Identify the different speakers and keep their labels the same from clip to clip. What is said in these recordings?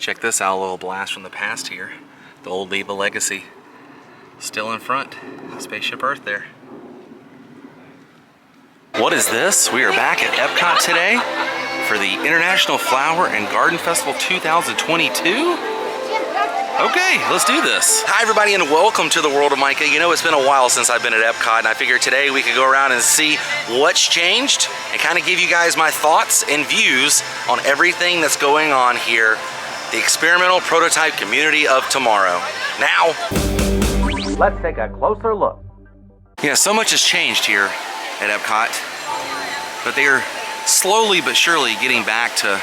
Speaker 1: Check this out, a little blast from the past here. The old Leva Legacy. Still in front. Spaceship Earth there. What is this? We are back at Epcot today for the International Flower and Garden Festival 2022. Okay, let's do this. Hi everybody and welcome to the World of Micah. You know, it's been a while since I've been at Epcot, and I figured today we could go around and see what's changed and kind of give you guys my thoughts and views on everything that's going on here. The experimental prototype community of tomorrow. Now, let's take a closer look. Yeah, so much has changed here at Epcot, but they are slowly but surely getting back to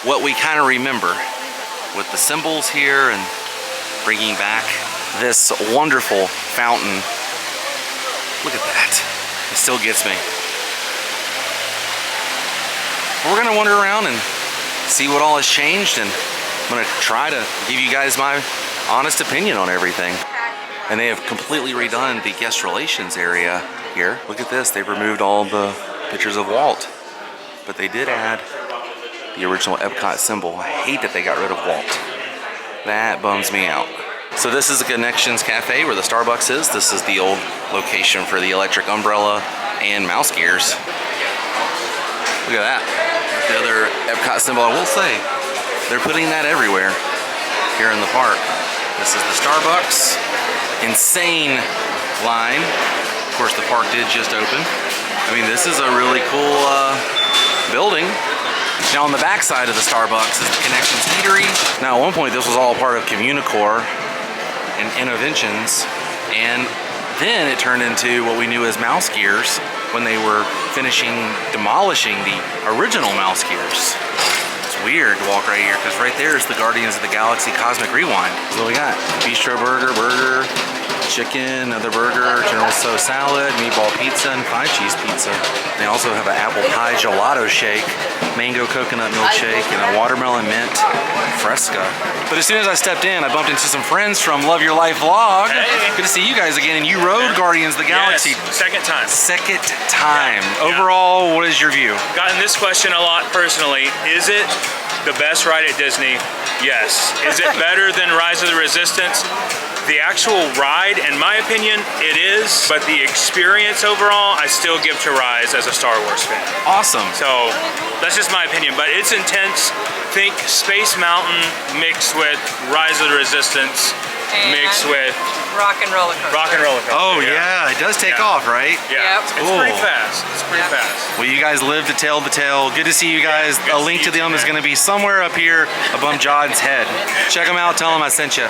Speaker 1: what we kind of remember with the symbols here and bringing back this wonderful fountain. Look at that. It still gets me. We're gonna wander around and see what all has changed, and I'm gonna try to give you guys my honest opinion on everything. And they have completely redone the guest relations area here. Look at this, they've removed all the pictures of Walt, but they did add the original Epcot symbol. I hate that they got rid of Walt. That bums me out. So this is the Connections Cafe where the Starbucks is. This is the old location for the electric umbrella and mouse gears. Look at that. The other Epcot symbol, I will say, they're putting that everywhere here in the park. This is the Starbucks. Insane line. Of course, the park did just open. I mean, this is a really cool building. Now on the back side of the Starbucks is the Connections Eatery. Now at one point this was all part of Communicore and Interventions, and then it turned into what we knew as mouse gears when they were demolishing the original mouse gears. It's weird to walk right here because right there is the Guardians of the Galaxy Cosmic Rewind. So we got bistro burger, chicken, another burger, General Tso salad, meatball pizza, and 5-cheese pizza. They also have an apple pie gelato shake, mango coconut milkshake, and a watermelon mint fresca. But as soon as I stepped in, I bumped into some friends from Love Your Life Vlog. Hey. Good to see you guys again, and you rode Guardians of the Galaxy.
Speaker 2: Yes, second time.
Speaker 1: Second time.
Speaker 2: Yeah.
Speaker 1: Overall, what is your view?
Speaker 2: Gotten this question a lot personally. Is it the best ride at Disney? Yes. Is it better than Rise of the Resistance? The actual ride, in my opinion, it is, but the experience overall, I still give to Rise as a Star Wars fan.
Speaker 1: Awesome.
Speaker 2: So that's just my opinion, but it's intense. Think Space Mountain mixed with Rise of the Resistance,
Speaker 3: and
Speaker 2: mixed with
Speaker 3: Rock and Roller Coaster.
Speaker 2: Rock and Roller Coaster.
Speaker 1: Oh yeah, it does take off, right?
Speaker 2: Yeah,
Speaker 3: Yep.
Speaker 2: it's pretty fast. It's pretty fast.
Speaker 1: Well, you guys live to tell the tale. Good to see you guys.
Speaker 2: Yeah,
Speaker 1: a link to them is going to be somewhere up here above John's head. Check them out. Tell them I sent you.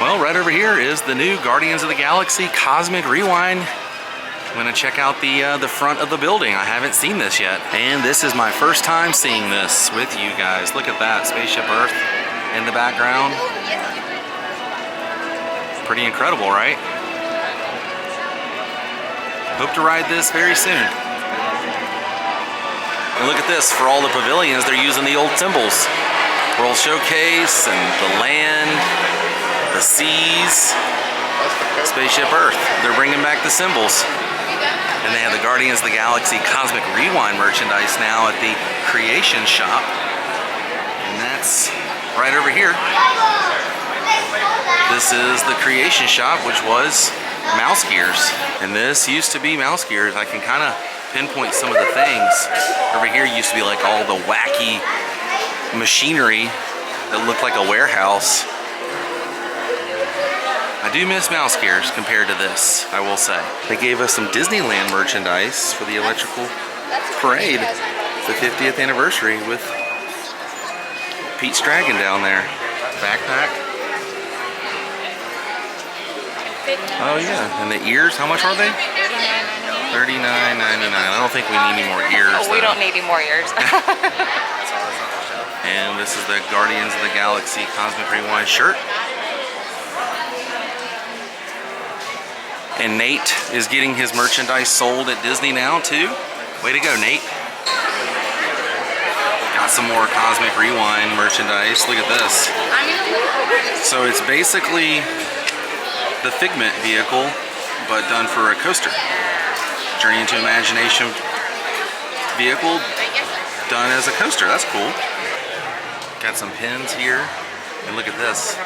Speaker 1: Well, right over here is the new Guardians of the Galaxy Cosmic Rewind. I'm gonna check out the front of the building. I haven't seen this yet. And this is my first time seeing this with you guys. Look at that, Spaceship Earth in the background. Pretty incredible, right? Hope to ride this very soon. And look at this, for all the pavilions, they're using the old symbols. World Showcase and the land, the seas, Spaceship Earth. They're bringing back the symbols. And they have the Guardians of the Galaxy Cosmic Rewind merchandise now at the Creation Shop. And that's right over here. This is the Creation Shop, which was mouse gears. And this used to be mouse gears. I can kind of pinpoint some of the things. Over here used to be like all the wacky machinery that looked like a warehouse. I do miss mouse gears compared to this, I will say. They gave us some Disneyland merchandise for the electrical parade. The 50th anniversary with Pete's Dragon down there. Backpack. Oh yeah, and the ears, how much are they? $39.99. I don't think we need any more ears.
Speaker 3: Oh, we don't need any more ears.
Speaker 1: And this is the Guardians of the Galaxy Cosmic Rewind shirt. And Nate is getting his merchandise sold at Disney now too. Way to go, Nate. Got some more Cosmic Rewind merchandise. Look at this. So it's basically the Figment vehicle, but done for a coaster. Journey into Imagination vehicle done as a coaster. That's cool. Got some pins here. And look at this.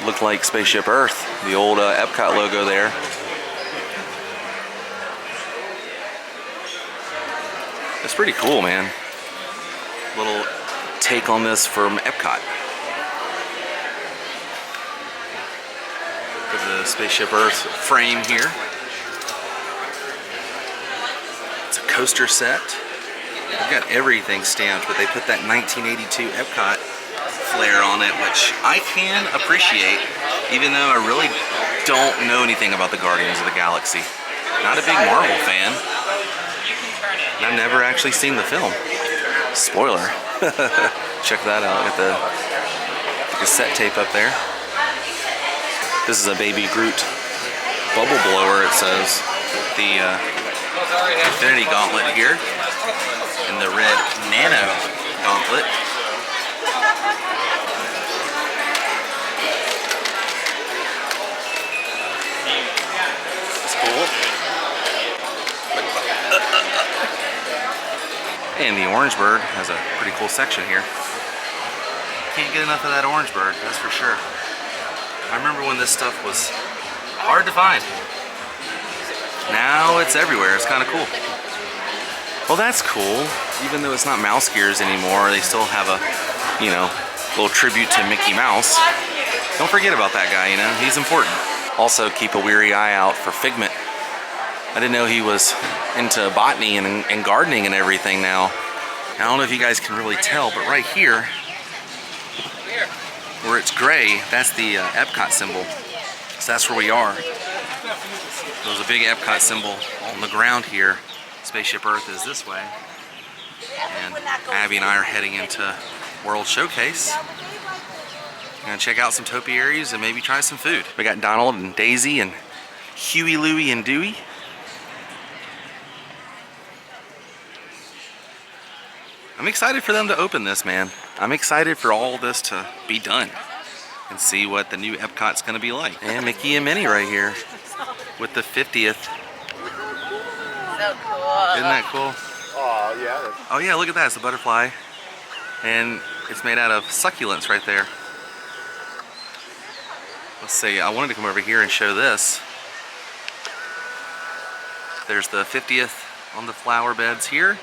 Speaker 1: Look like Spaceship Earth, the old Epcot logo there. It's pretty cool, man. Little take on this from Epcot. With the Spaceship Earth frame here. It's a coaster set. They've got everything stamped, but they put that 1982 Epcot flair on it, which I can appreciate, even though I really don't know anything about the Guardians of the Galaxy. Not a big Marvel fan. And I've never actually seen the film. Spoiler. Check that out. Got the cassette tape up there. This is a baby Groot bubble blower, it says. The Infinity Gauntlet here. And the red Nano Gauntlet. It's cool. And the Orange Bird has a pretty cool section here. Can't get enough of that Orange Bird, that's for sure. I remember when this stuff was hard to find. Now it's everywhere. It's kind of cool. Well, that's cool. Even though it's not mouse gears anymore, they still have a, you know, little tribute to Mickey Mouse. Don't forget about that guy, you know, he's important. Also, keep a weary eye out for Figment. I didn't know he was into botany and gardening and everything now. I don't know if you guys can really tell, but right here, where it's gray, that's the Epcot symbol. So that's where we are. There's a big Epcot symbol on the ground here. Spaceship Earth is this way. And Abby and I are heading into World Showcase. Gonna check out some topiaries and maybe try some food. We got Donald and Daisy and Huey, Louie, and Dewey. I'm excited for them to open this, man. I'm excited for all this to be done and see what the new Epcot's gonna be like. And Mickey and Minnie right here with the 50th.
Speaker 3: So cool.
Speaker 1: Isn't that cool?
Speaker 4: Oh, yeah.
Speaker 1: Oh yeah, look at that, it's a butterfly. And it's made out of succulents right there. Let's see, I wanted to come over here and show this. There's the 50th on the flower beds here.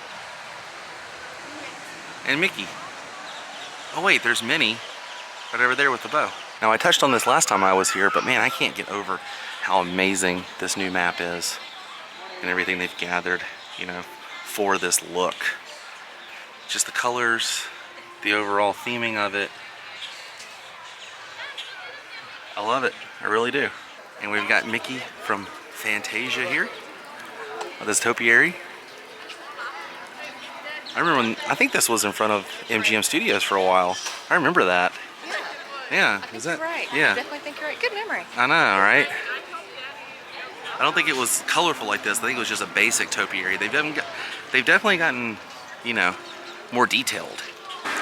Speaker 1: And Mickey. Oh wait, there's Minnie right over there with the bow. Now I touched on this last time I was here, but man, I can't get over how amazing this new map is. And everything they've gathered, you know, for this look. Just the colors, the overall theming of it. I love it, I really do. And we've got Mickey from Fantasia here, this topiary. I remember when, I think this was in front of MGM Studios for a while. I remember that. Yeah, is that?
Speaker 3: Right.
Speaker 1: Yeah.
Speaker 3: I definitely think you're right. Good memory.
Speaker 1: I know, right? I don't think it was colorful like this. I think it was just a basic topiary. They've definitely gotten, you know, more detailed.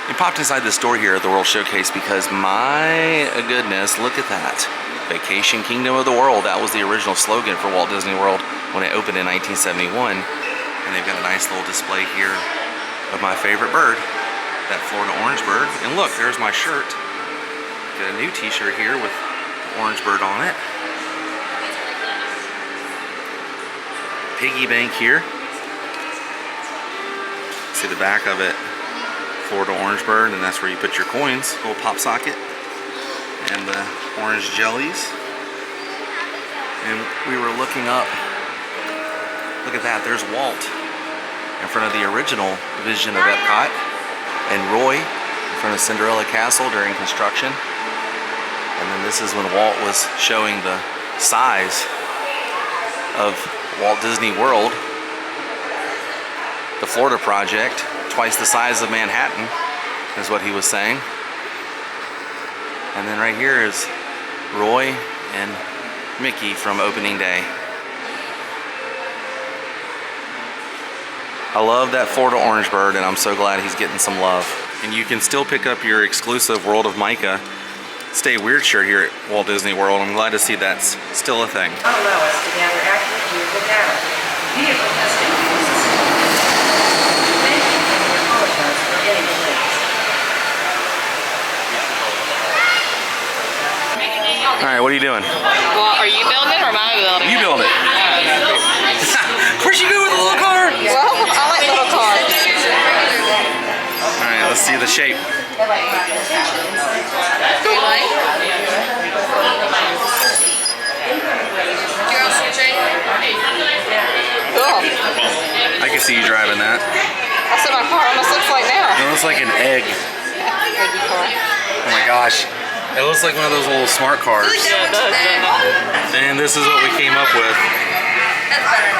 Speaker 1: We popped inside this store here at the World Showcase because my goodness, look at that. Vacation Kingdom of the World. That was the original slogan for Walt Disney World when it opened in 1971. And they've got a nice little display here of my favorite bird, that Florida orange bird. And look, there's my shirt. Got a new t-shirt here with orange bird on it. Piggy bank here. See the back of it, Florida orange bird, and that's where you put your coins. Little pop socket and the orange jellies. And we were looking up. Look at that, there's Walt in front of the original vision of Epcot, and Roy in front of Cinderella Castle during construction. And then this is when Walt was showing the size of Walt Disney World, the Florida project, twice the size of Manhattan, is what he was saying. And then right here is Roy and Mickey from opening day. I love that Florida orange bird, and I'm so glad he's getting some love. And you can still pick up your exclusive World of Micah Stay Weird shirt here at Walt Disney World. I'm glad to see that's still a thing.
Speaker 5: Allow us to gather accurate vehicle data. Vehicle testing uses. Thank you for your
Speaker 1: what are you doing?
Speaker 3: Well, are you building or am I building?
Speaker 1: You build it. Of course you go with a little car.
Speaker 3: Well, I like little cars.
Speaker 1: All right, let's see the shape.
Speaker 3: Cool.
Speaker 1: I can see you driving that.
Speaker 3: That's what my car almost looks like now.
Speaker 1: It looks like an egg.
Speaker 3: That'd be cool.
Speaker 1: Oh my gosh. It looks like one of those little smart cars.
Speaker 3: Yeah, it does.
Speaker 1: And this is what we came up with.
Speaker 3: That's better.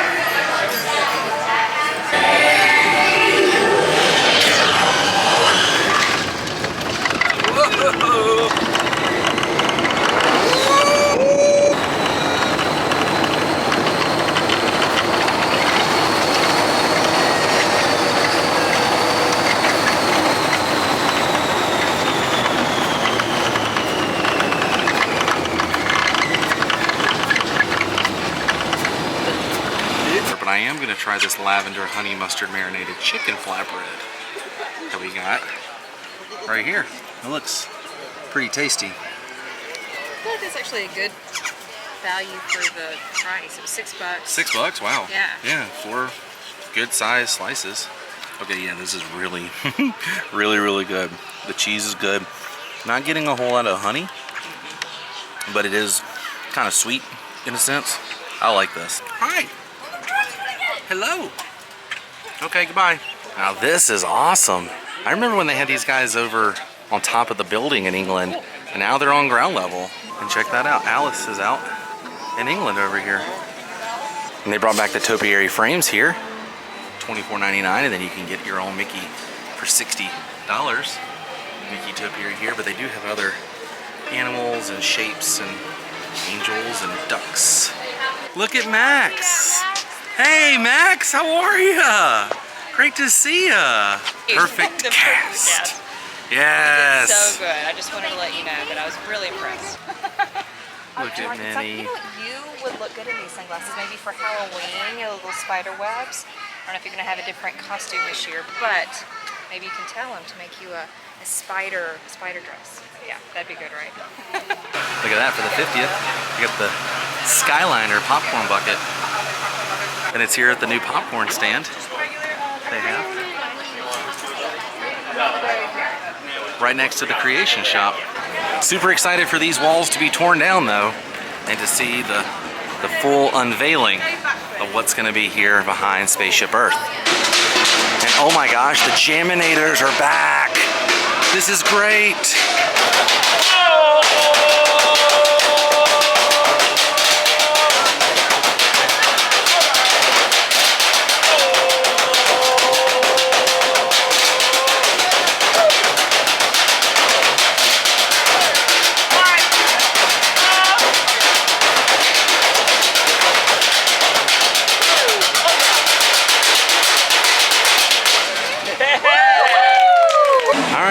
Speaker 1: But I am gonna try this lavender honey mustard marinated chicken flatbread that we got right here. It looks pretty tasty.
Speaker 3: I feel like that's actually a good value for the price. It was $6.
Speaker 1: $6, wow.
Speaker 3: Yeah.
Speaker 1: Yeah, 4 good sized slices. Okay, yeah, this is really, really good. The cheese is good. Not getting a whole lot of honey, but it is kind of sweet in a sense. I like this. Hi. Hello. Okay, goodbye. Now this is awesome. I remember when they had these guys over on top of the building in England, and now they're on ground level. And check that out. Alice is out in England over here. And they brought back the topiary frames here. $24.99, and then you can get your own Mickey for $60. Mickey topiary here, but they do have other animals and shapes and angels and ducks. Look at Max. Hey Max, how are ya? Great to see ya. Perfect cast. Yes.
Speaker 3: So good. I just wanted to let you know that I was really impressed.
Speaker 1: Look at Minnie.
Speaker 3: You know what, you would look good in these sunglasses, maybe for Halloween, you know, little spider webs. I don't know if you're gonna have a different costume this year, but maybe you can tell them to make you a spider dress. Yeah, that'd be good, right?
Speaker 1: Look at that for the 50th. You got the Skyliner popcorn bucket. And it's here at the new popcorn stand. They have. Right next to the creation shop. Super excited for these walls to be torn down though, and to see the full unveiling of what's gonna be here behind Spaceship Earth. And oh my gosh, the Jaminators are back. This is great.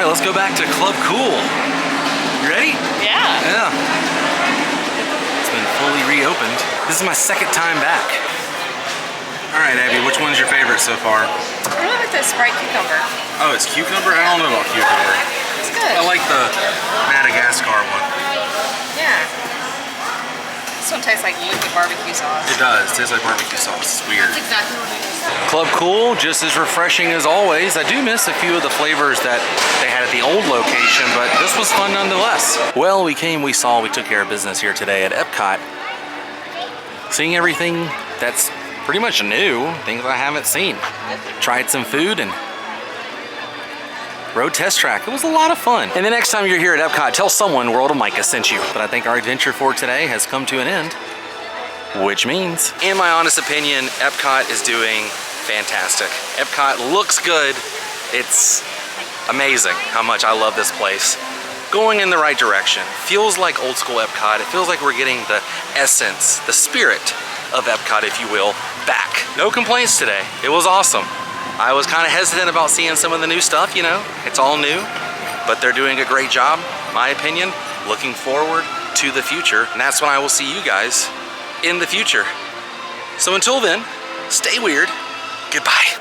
Speaker 1: Let's go back to Club Cool. You ready?
Speaker 3: Yeah.
Speaker 1: Yeah. It's been fully reopened. This is my second time back. All right, Abby, which one's your favorite so far?
Speaker 3: I really like the Sprite cucumber.
Speaker 1: Oh, it's cucumber? I don't know about cucumber.
Speaker 3: It's good.
Speaker 1: I like the Madagascar one.
Speaker 3: Yeah. This one tastes like liquid barbecue sauce.
Speaker 1: It does. It tastes like barbecue sauce. It's weird.
Speaker 3: That's exactly what it is.
Speaker 1: Club Cool, just as refreshing as always. I do miss a few of the flavors that they had at the old location, but this was fun nonetheless. Well, we came, we saw, we took care of business here today at Epcot. Seeing everything that's pretty much new, things I haven't seen. Tried some food and rode Test Track. It was a lot of fun. And the next time you're here at Epcot, tell someone World of Micah sent you. But I think our adventure for today has come to an end. Which means, in my honest opinion, Epcot is doing fantastic. Epcot looks good. It's amazing how much I love this place. Going in the right direction. Feels like old school Epcot. It feels like we're getting the essence, the spirit of Epcot, if you will, back. No complaints today. It was awesome. I was kind of hesitant about seeing some of the new stuff, you know. It's all new, but they're doing a great job, my opinion. Looking forward to the future, and that's when I will see you guys in the future. So until then, stay weird. Goodbye.